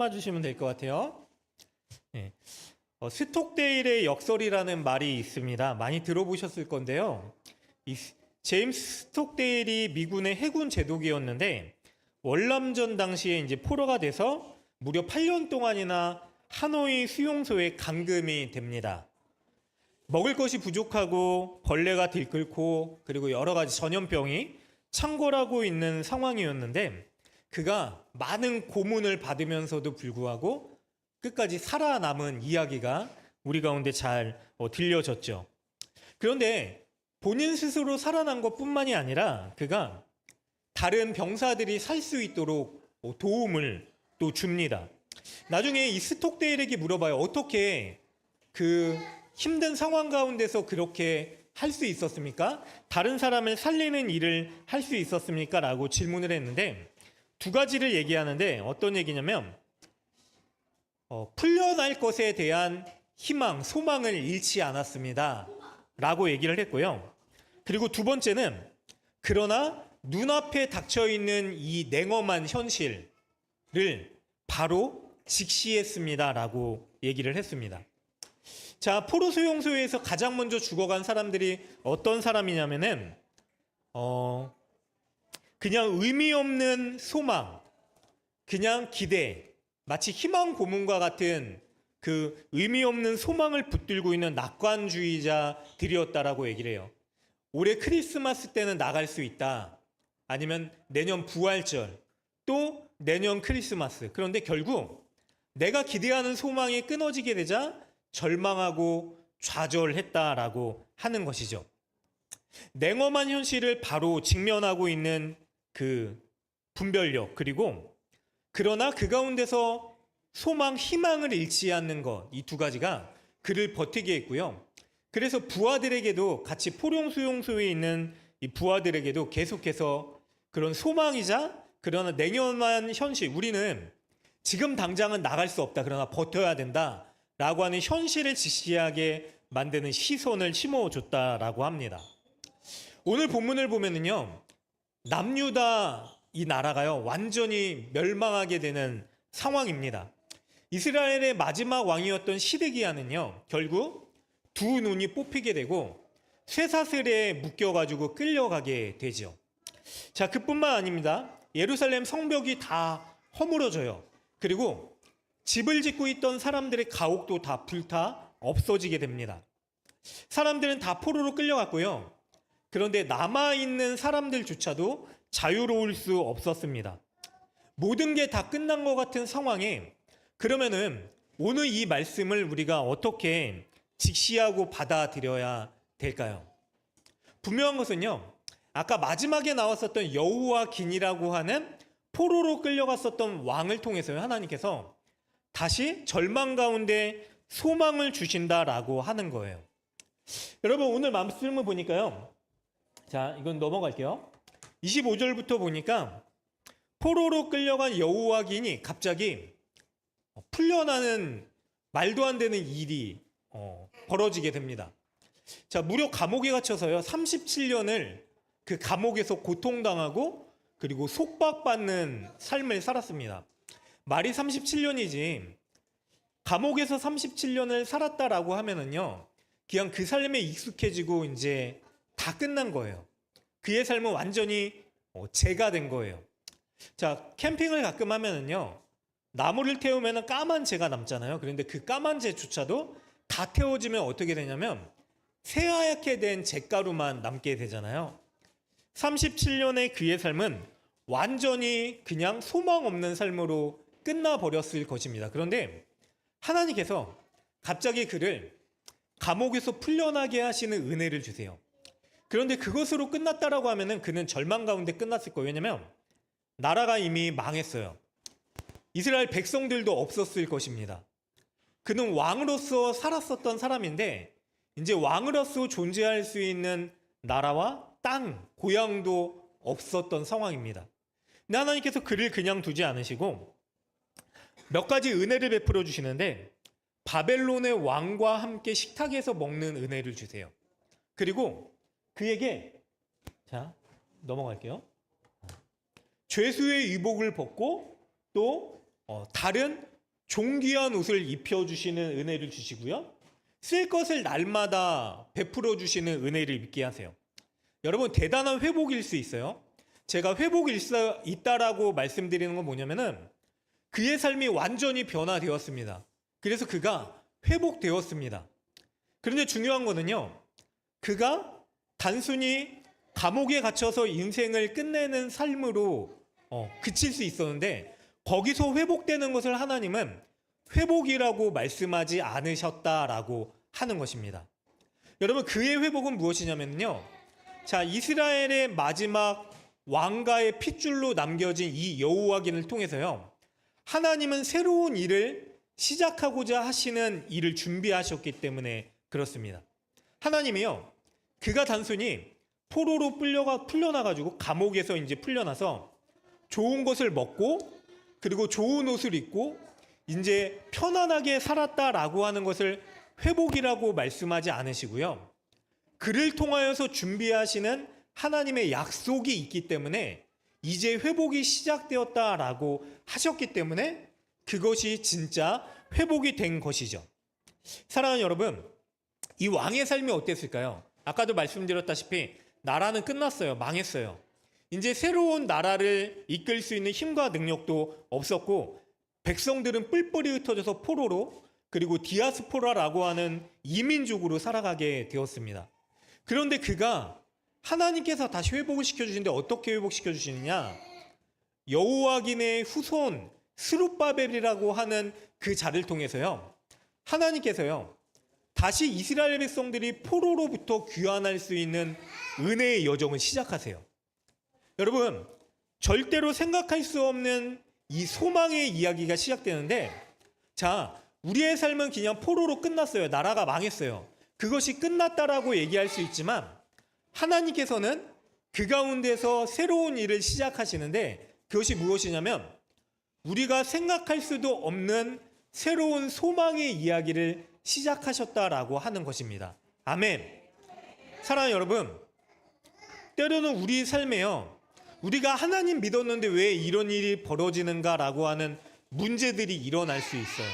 봐주시면 될 것 같아요. 네. 스톡데일의 역설이라는 말이 있습니다. 많이 들어보셨을 건데요. 제임스 스톡데일이 미군의 해군 제독이었는데 월남전 당시에 이제 포로가 돼서 무려 8년 동안이나 하노이 수용소에 감금이 됩니다. 먹을 것이 부족하고 벌레가 들끓고 그리고 여러 가지 전염병이 창궐하고 있는 상황이었는데 그가 많은 고문을 받으면서도 불구하고 끝까지 살아남은 이야기가 우리 가운데 잘 들려졌죠. 그런데 본인 스스로 살아난 것뿐만이 아니라 그가 다른 병사들이 살 수 있도록 도움을 또 줍니다. 나중에 이 스톡데일에게 물어봐요. 어떻게 그 힘든 상황 가운데서 그렇게 할 수 있었습니까? 다른 사람을 살리는 일을 할 수 있었습니까? 라고 질문을 했는데 두 가지를 얘기하는데 어떤 얘기냐면 풀려날 것에 대한 희망, 소망을 잃지 않았습니다. 라고 얘기를 했고요. 그리고 두 번째는 그러나 눈앞에 닥쳐있는 이 냉엄한 현실을 바로 직시했습니다. 라고 얘기를 했습니다. 자, 포로 수용소에서 가장 먼저 죽어간 사람들이 어떤 사람이냐면은 그냥 의미 없는 소망, 그냥 기대, 마치 희망 고문과 같은 그 의미 없는 소망을 붙들고 있는 낙관주의자들이었다라고 얘기를 해요. 올해 크리스마스 때는 나갈 수 있다. 아니면 내년 부활절, 또 내년 크리스마스. 그런데 결국 내가 기대하는 소망이 끊어지게 되자 절망하고 좌절했다라고 하는 것이죠. 냉엄한 현실을 바로 직면하고 있는 그 분별력, 그리고 그러나 그 가운데서 소망, 희망을 잃지 않는 것, 이 두 가지가 그를 버티게 했고요. 그래서 부하들에게도 같이 포용 수용소에 있는 이 부하들에게도 계속해서 그런 소망이자 그러나 냉엄한 현실, 우리는 지금 당장은 나갈 수 없다. 그러나 버텨야 된다. 라고 하는 현실을 직시하게 만드는 시선을 심어줬다라고 합니다. 오늘 본문을 보면은요, 남유다 이 나라가요, 완전히 멸망하게 되는 상황입니다. 이스라엘의 마지막 왕이었던 시드기야는요, 결국 두 눈이 뽑히게 되고 쇠사슬에 묶여가지고 끌려가게 되죠. 자, 그뿐만 아닙니다. 예루살렘 성벽이 다 허물어져요. 그리고 집을 짓고 있던 사람들의 가옥도 다 불타 없어지게 됩니다. 사람들은 다 포로로 끌려갔고요. 그런데 남아있는 사람들조차도 자유로울 수 없었습니다. 모든 게 다 끝난 것 같은 상황에 그러면은 오늘 이 말씀을 우리가 어떻게 직시하고 받아들여야 될까요? 분명한 것은요, 아까 마지막에 나왔었던 여호와긴이라고 하는 포로로 끌려갔었던 왕을 통해서요, 하나님께서 다시 절망 가운데 소망을 주신다라고 하는 거예요. 여러분, 오늘 말씀을 보니까요, 자, 이건 넘어갈게요. 25절부터 보니까 포로로 끌려간 여호와긴이 갑자기 풀려나는 말도 안 되는 일이 벌어지게 됩니다. 자, 무려 감옥에 갇혀서요 37년을 그 감옥에서 고통당하고 그리고 속박받는 삶을 살았습니다. 말이 37년이지 감옥에서 37년을 살았다라고 하면은요, 그냥 그 삶에 익숙해지고 이제 다 끝난 거예요. 그의 삶은 완전히 재가 된 거예요. 자, 캠핑을 가끔 하면은요, 나무를 태우면 까만 재가 남잖아요. 그런데 그 까만 재조차도 다 태워지면 어떻게 되냐면 새하얗게 된 잿가루만 남게 되잖아요. 37년의 그의 삶은 완전히 그냥 소망 없는 삶으로 끝나버렸을 것입니다. 그런데 하나님께서 갑자기 그를 감옥에서 풀려나게 하시는 은혜를 주세요. 그런데 그것으로 끝났다라고 하면은 그는 절망 가운데 끝났을 거예요. 왜냐면 나라가 이미 망했어요. 이스라엘 백성들도 없었을 것입니다. 그는 왕으로서 살았었던 사람인데 이제 왕으로서 존재할 수 있는 나라와 땅, 고향도 없었던 상황입니다. 근데 하나님께서 그를 그냥 두지 않으시고 몇 가지 은혜를 베풀어 주시는데 바벨론의 왕과 함께 식탁에서 먹는 은혜를 주세요. 그리고 그에게, 자, 넘어갈게요. 죄수의 의복을 벗고 또 다른 존귀한 옷을 입혀주시는 은혜를 주시고요. 쓸 것을 날마다 베풀어 주시는 은혜를 입게 하세요. 여러분, 대단한 회복일 수 있어요. 제가 회복이 있다라고 말씀드리는 건 뭐냐면은 그의 삶이 완전히 변화되었습니다. 그래서 그가 회복되었습니다. 그런데 중요한 거는요, 그가 단순히 감옥에 갇혀서 인생을 끝내는 삶으로 그칠 수 있었는데, 거기서 회복되는 것을 하나님은 회복이라고 말씀하지 않으셨다라고 하는 것입니다. 여러분, 그의 회복은 무엇이냐면요, 자, 이스라엘의 마지막 왕가의 핏줄로 남겨진 이 여호와긴을 통해서요, 하나님은 새로운 일을 시작하고자 하시는 일을 준비하셨기 때문에 그렇습니다. 하나님이요, 그가 단순히 포로로 풀려나가지고 감옥에서 이제 풀려나서 좋은 것을 먹고 그리고 좋은 옷을 입고 이제 편안하게 살았다라고 하는 것을 회복이라고 말씀하지 않으시고요, 그를 통하여서 준비하시는 하나님의 약속이 있기 때문에 이제 회복이 시작되었다라고 하셨기 때문에 그것이 진짜 회복이 된 것이죠. 사랑하는 여러분, 이 왕의 삶이 어땠을까요? 아까도 말씀드렸다시피 나라는 끝났어요. 망했어요. 이제 새로운 나라를 이끌 수 있는 힘과 능력도 없었고, 백성들은 뿔뿔이 흩어져서 포로로, 그리고 디아스포라라고 하는 이민족으로 살아가게 되었습니다. 그런데 그가 하나님께서 다시 회복을 시켜주시는데 어떻게 회복시켜 주시느냐, 여호와긴의 후손 스룹바벨이라고 하는 그 자를 통해서요, 하나님께서요 다시 이스라엘 백성들이 포로로부터 귀환할 수 있는 은혜의 여정을 시작하세요. 여러분, 절대로 생각할 수 없는 이 소망의 이야기가 시작되는데, 자, 우리의 삶은 그냥 포로로 끝났어요. 나라가 망했어요. 그것이 끝났다라고 얘기할 수 있지만 하나님께서는 그 가운데서 새로운 일을 시작하시는데, 그것이 무엇이냐면 우리가 생각할 수도 없는 새로운 소망의 이야기를 시작하셨다라고 하는 것입니다. 아멘. 사랑하는 여러분, 때로는 우리 삶에요, 우리가 하나님 믿었는데 왜 이런 일이 벌어지는가라고 하는 문제들이 일어날 수 있어요.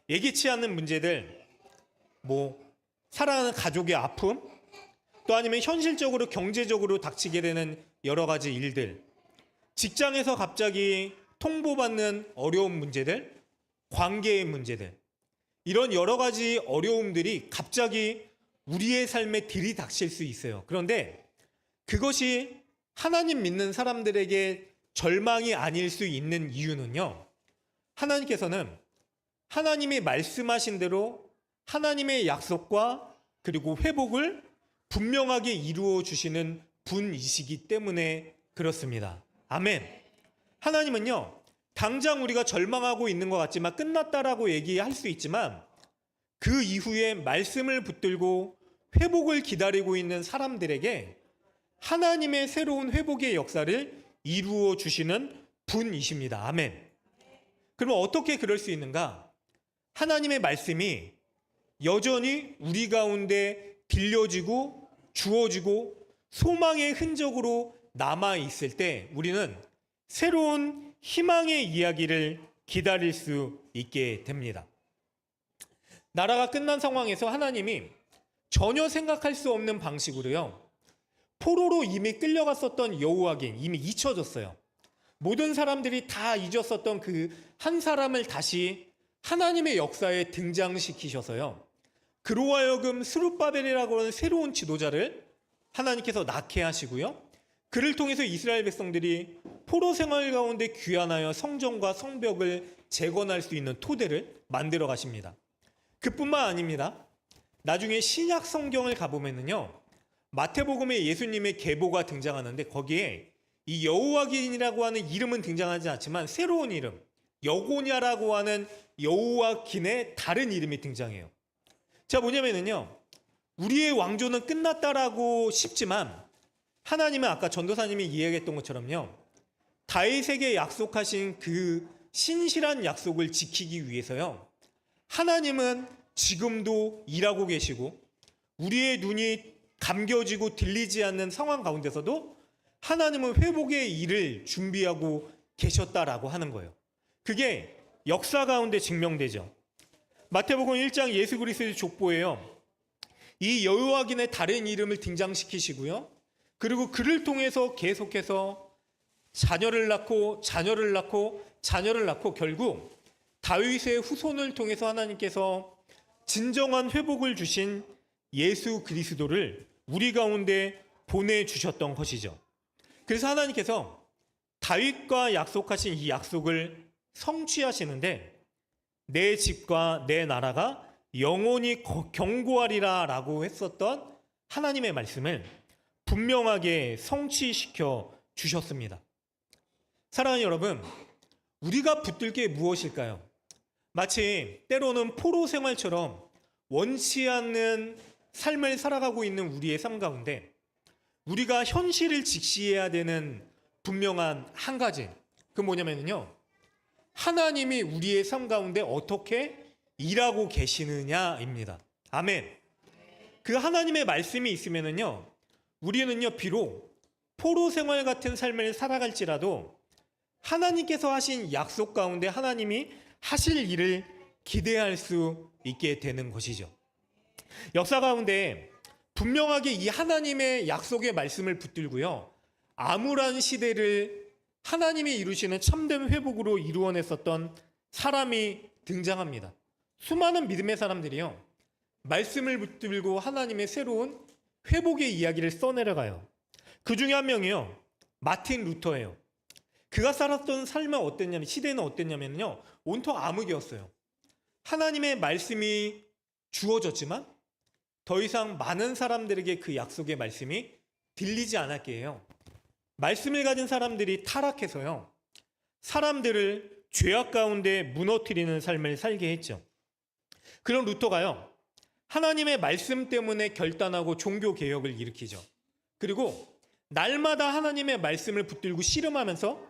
예기치 않는 문제들, 사랑하는 가족의 아픔, 또 아니면 현실적으로 경제적으로 닥치게 되는 여러 가지 일들, 직장에서 갑자기 통보받는 어려운 문제들, 관계의 문제들, 이런 여러 가지 어려움들이 갑자기 우리의 삶에 들이닥칠 수 있어요. 그런데 그것이 하나님 믿는 사람들에게 절망이 아닐 수 있는 이유는요, 하나님께서는 하나님이 말씀하신 대로 하나님의 약속과 그리고 회복을 분명하게 이루어 주시는 분이시기 때문에 그렇습니다. 아멘. 하나님은요, 당장 우리가 절망하고 있는 것 같지만 끝났다라고 얘기할 수 있지만 그 이후에 말씀을 붙들고 회복을 기다리고 있는 사람들에게 하나님의 새로운 회복의 역사를 이루어 주시는 분이십니다. 아멘. 그러면 어떻게 그럴 수 있는가? 하나님의 말씀이 여전히 우리 가운데 들려지고 주어지고 소망의 흔적으로 남아 있을 때 우리는 새로운 희망의 이야기를 기다릴 수 있게 됩니다. 나라가 끝난 상황에서 하나님이 전혀 생각할 수 없는 방식으로요, 포로로 이미 끌려갔었던 여호와긴 이미 잊혀졌어요. 모든 사람들이 다 잊었었던 그 한 사람을 다시 하나님의 역사에 등장시키셔서요, 그로 하여금 스룹바벨이라고 하는 새로운 지도자를 하나님께서 낳게 하시고요, 그를 통해서 이스라엘 백성들이 포로 생활 가운데 귀환하여 성전과 성벽을 재건할 수 있는 토대를 만들어 가십니다. 그뿐만 아닙니다. 나중에 신약 성경을 가보면요, 마태복음에 예수님의 계보가 등장하는데 거기에 이 여호와긴이라고 하는 이름은 등장하지 않지만 새로운 이름, 여고냐라고 하는 여호와긴의 다른 이름이 등장해요. 자, 뭐냐면요, 우리의 왕조는 끝났다라고 싶지만 하나님은 아까 전도사님이 이야기했던 것처럼요, 다윗에게 약속하신 그 신실한 약속을 지키기 위해서요, 하나님은 지금도 일하고 계시고 우리의 눈이 감겨지고 들리지 않는 상황 가운데서도 하나님은 회복의 일을 준비하고 계셨다라고 하는 거예요. 그게 역사 가운데 증명되죠. 마태복음 1장 예수 그리스도의 족보예요. 이 여호와긴의 다른 이름을 등장시키시고요. 그리고 그를 통해서 계속해서 자녀를 낳고 자녀를 낳고 자녀를 낳고 결국 다윗의 후손을 통해서 하나님께서 진정한 회복을 주신 예수 그리스도를 우리 가운데 보내주셨던 것이죠. 그래서 하나님께서 다윗과 약속하신 이 약속을 성취하시는데 내 집과 내 나라가 영원히 견고하리라 라고 했었던 하나님의 말씀을 분명하게 성취시켜 주셨습니다. 사랑하는 여러분, 우리가 붙들 게 무엇일까요? 마치 때로는 포로 생활처럼 원치 않는 삶을 살아가고 있는 우리의 삶 가운데 우리가 현실을 직시해야 되는 분명한 한 가지, 그 뭐냐면요, 하나님이 우리의 삶 가운데 어떻게 일하고 계시느냐입니다. 아멘. 그 하나님의 말씀이 있으면은요, 우리는요 비록 포로 생활 같은 삶을 살아갈지라도 하나님께서 하신 약속 가운데 하나님이 하실 일을 기대할 수 있게 되는 것이죠. 역사 가운데 분명하게 이 하나님의 약속의 말씀을 붙들고요, 암울한 시대를 하나님이 이루시는 참된 회복으로 이루어냈었던 사람이 등장합니다. 수많은 믿음의 사람들이요, 말씀을 붙들고 하나님의 새로운 회복의 이야기를 써내려가요. 그 중에 한 명이요, 마틴 루터예요. 그가 살았던 삶은 어땠냐면, 시대는 어땠냐면요, 온통 암흑이었어요. 하나님의 말씀이 주어졌지만 더 이상 많은 사람들에게 그 약속의 말씀이 들리지 않았게 해요. 말씀을 가진 사람들이 타락해서요, 사람들을 죄악 가운데 무너뜨리는 삶을 살게 했죠. 그런 루터가요, 하나님의 말씀 때문에 결단하고 종교 개혁을 일으키죠. 그리고 날마다 하나님의 말씀을 붙들고 씨름하면서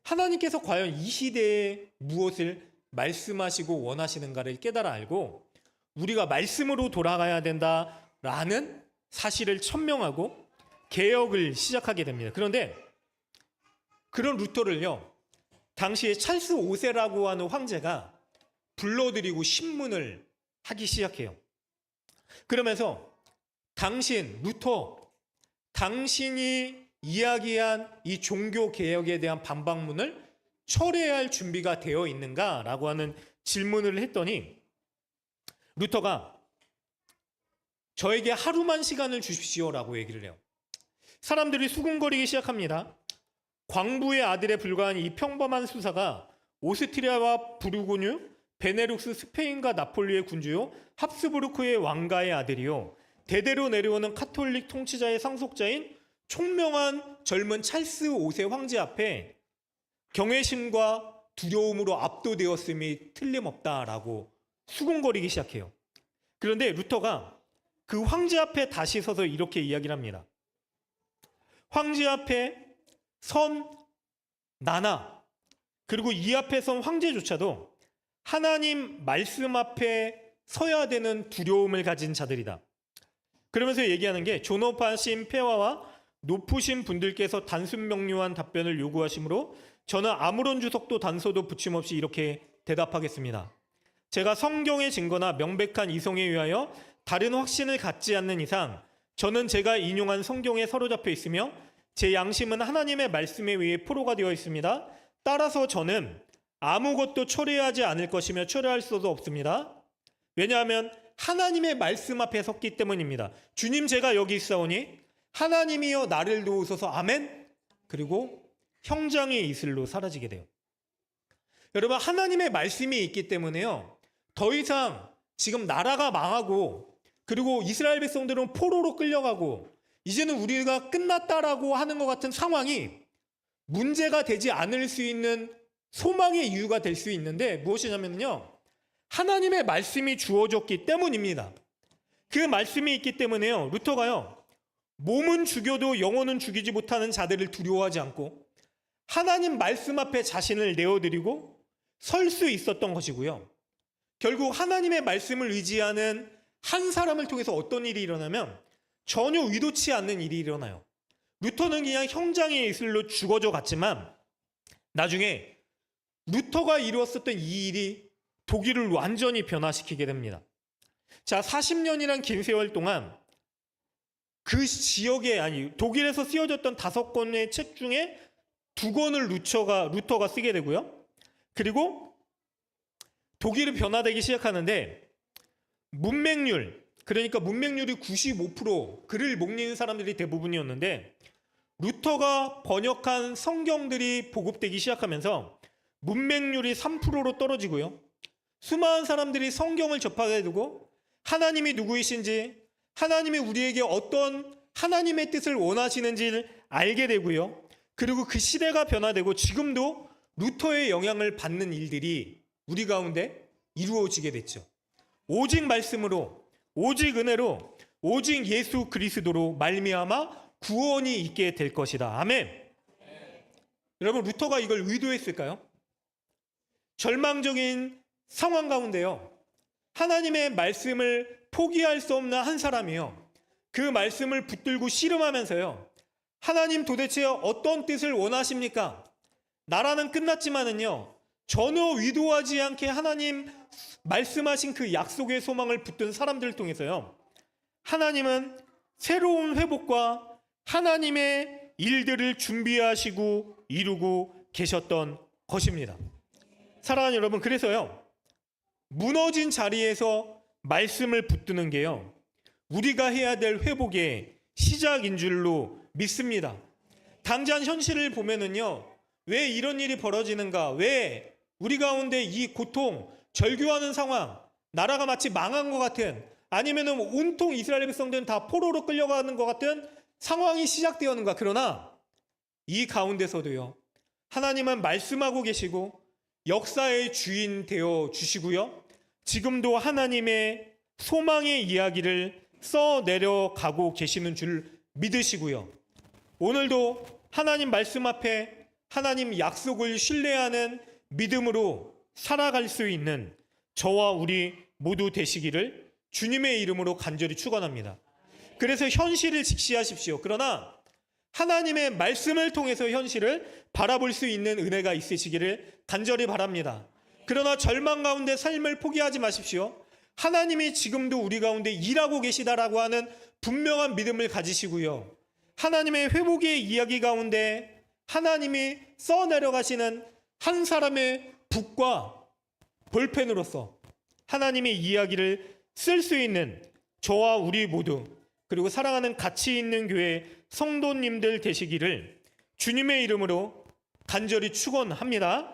하나님께서 과연 이 시대에 무엇을 말씀하시고 원하시는가를 깨달아 알고 우리가 말씀으로 돌아가야 된다라는 사실을 천명하고 개혁을 시작하게 됩니다. 그런데 그런 루터를요, 당시에 찰스 5세라고 하는 황제가 불러들이고 신문을 하기 시작해요. 그러면서 루터, 당신이 이야기한 이 종교 개혁에 대한 반박문을 철회할 준비가 되어 있는가라고 하는 질문을 했더니 루터가 저에게 하루만 시간을 주십시오라고 얘기를 해요. 사람들이 수군거리기 시작합니다. 광부의 아들에 불과한 이 평범한 수사가 오스트리아와 부르고뉴, 베네룩스, 스페인과 나폴리의 군주요, 합스부르크의 왕가의 아들이요, 대대로 내려오는 카톨릭 통치자의 상속자인 총명한 젊은 찰스 5세 황제 앞에 경외심과 두려움으로 압도되었음이 틀림없다라고 수군거리기 시작해요. 그런데 루터가 그 황제 앞에 다시 서서 이렇게 이야기를 합니다. 황제 앞에 선 나나, 그리고 이 앞에 선 황제조차도 하나님 말씀 앞에 서야 되는 두려움을 가진 자들이다. 그러면서 얘기하는 게, 존엄하신 폐하와 높으신 분들께서 단순 명료한 답변을 요구하시므로 저는 아무런 주석도 단서도 붙임없이 이렇게 대답하겠습니다. 제가 성경의 증거나 명백한 이성에 의하여 다른 확신을 갖지 않는 이상 저는 제가 인용한 성경에 사로잡혀 있으며 제 양심은 하나님의 말씀에 의해 포로가 되어 있습니다. 따라서 저는 아무것도 철회하지 않을 것이며 철회할 수도 없습니다. 왜냐하면 하나님의 말씀 앞에 섰기 때문입니다. 주님, 제가 여기 있사오니 하나님이여 나를 도우소서. 아멘. 그리고 형장의 이슬로 사라지게 돼요. 여러분, 하나님의 말씀이 있기 때문에요, 더 이상 지금 나라가 망하고 그리고 이스라엘 백성들은 포로로 끌려가고 이제는 우리가 끝났다라고 하는 것 같은 상황이 문제가 되지 않을 수 있는 소망의 이유가 될 수 있는데, 무엇이냐면요, 하나님의 말씀이 주어졌기 때문입니다. 그 말씀이 있기 때문에요, 루터가요, 몸은 죽여도 영혼은 죽이지 못하는 자들을 두려워하지 않고 하나님 말씀 앞에 자신을 내어드리고 설 수 있었던 것이고요. 결국 하나님의 말씀을 의지하는 한 사람을 통해서 어떤 일이 일어나면 전혀 의도치 않는 일이 일어나요. 루터는 그냥 형장의 이슬로 죽어져 갔지만 나중에 루터가 이루었었던 이 일이 독일을 완전히 변화시키게 됩니다. 자, 40년이란 긴 세월 동안 그 지역에, 독일에서 쓰여졌던 5권의 책 중에 2권을 루터가 쓰게 되고요. 그리고 독일이 변화되기 시작하는데 문맹률, 그러니까 문맹률이 95%, 글을 못 읽는 사람들이 대부분이었는데 루터가 번역한 성경들이 보급되기 시작하면서 문맹률이 3%로 떨어지고요. 수많은 사람들이 성경을 접하게 되고 하나님이 누구이신지, 하나님이 우리에게 어떤 하나님의 뜻을 원하시는지를 알게 되고요. 그리고 그 시대가 변화되고 지금도 루터의 영향을 받는 일들이 우리 가운데 이루어지게 됐죠. 오직 말씀으로, 오직 은혜로, 오직 예수 그리스도로 말미암아 구원이 있게 될 것이다. 아멘. 여러분, 루터가 이걸 의도했을까요? 절망적인 상황 가운데요, 하나님의 말씀을 포기할 수 없는 한 사람이요, 그 말씀을 붙들고 씨름하면서요, 하나님 도대체 어떤 뜻을 원하십니까? 나라는 끝났지만은요, 전혀 의도하지 않게 하나님 말씀하신 그 약속의 소망을 붙든 사람들을 통해서요, 하나님은 새로운 회복과 하나님의 일들을 준비하시고 이루고 계셨던 것입니다. 사랑하는 여러분, 그래서요, 무너진 자리에서 말씀을 붙드는 게요, 우리가 해야 될 회복의 시작인 줄로 믿습니다. 당장 현실을 보면은요, 왜 이런 일이 벌어지는가? 왜 우리 가운데 이 고통, 절규하는 상황, 나라가 마치 망한 것 같은, 아니면은 온통 이스라엘 백성들은 다 포로로 끌려가는 것 같은 상황이 시작되었는가? 그러나 이 가운데서도요, 하나님은 말씀하고 계시고 역사의 주인 되어 주시고요, 지금도 하나님의 소망의 이야기를 써내려가고 계시는 줄 믿으시고요, 오늘도 하나님 말씀 앞에 하나님 약속을 신뢰하는 믿음으로 살아갈 수 있는 저와 우리 모두 되시기를 주님의 이름으로 간절히 축원합니다. 그래서 현실을 직시하십시오. 그러나 하나님의 말씀을 통해서 현실을 바라볼 수 있는 은혜가 있으시기를 간절히 바랍니다. 그러나 절망 가운데 삶을 포기하지 마십시오. 하나님이 지금도 우리 가운데 일하고 계시다라고 하는 분명한 믿음을 가지시고요, 하나님의 회복의 이야기 가운데 하나님이 써내려가시는 한 사람의 붓과 볼펜으로서 하나님의 이야기를 쓸 수 있는 저와 우리 모두, 그리고 사랑하는 가치 있는 교회 성도님들 되시기를 주님의 이름으로 간절히 축원합니다.